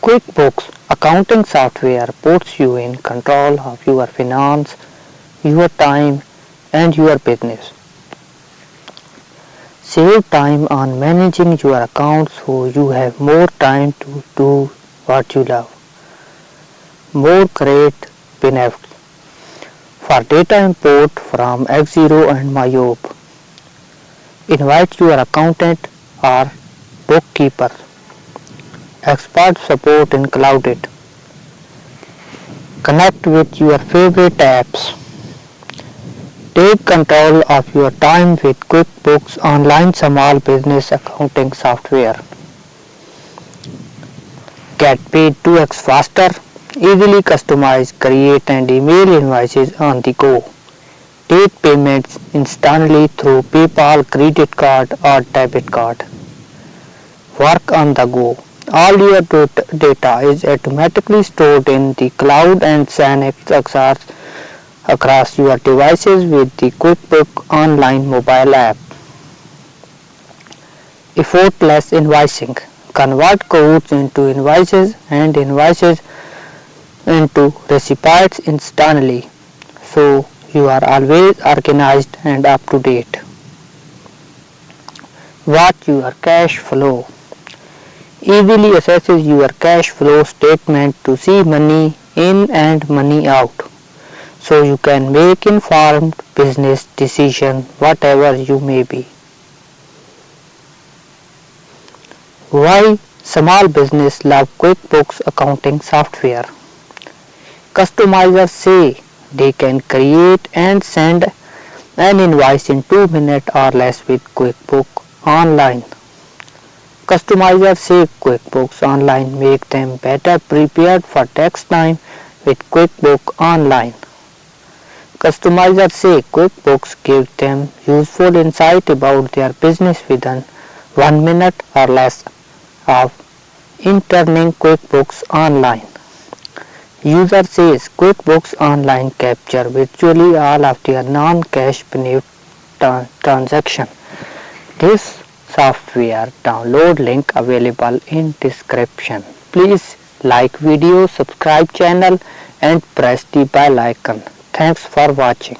QuickBooks accounting software puts you in control of your finance, your time, and your business. Save time on managing your accounts so you have more time to do what you love. More great benefits for data import from Xero and Myope. Invite your accountant or bookkeeper. Expert support in Cloudit. Connect with your favorite apps. Take control of your time with QuickBooks Online Small Business Accounting Software. Get paid 2x faster. Easily customize, create and email invoices on the go. Take payments instantly through PayPal, credit card or debit card. Work on the go. All your data is automatically stored in the cloud and sync across your devices with the QuickBooks Online mobile app. Effortless invoicing. Convert codes into invoices and invoices into receipts instantly, so you are always organized and up to date. Watch your cash flow. Easily assesses your cash flow statement to see money in and money out, so you can make informed business decisions whatever you may be. Why small business love QuickBooks accounting software? Customizers say they can create and send an invoice in 2 minutes or less with QuickBooks Online. Customizers say QuickBooks Online make them better prepared for tax time with QuickBooks Online. Customizers say QuickBooks gives them useful insight about their business within 1 minute or less of entering QuickBooks Online. User says QuickBooks Online capture virtually all of their non-cash transaction. This software download link available in description. Please like video, subscribe channel and press the bell icon. Thanks for watching.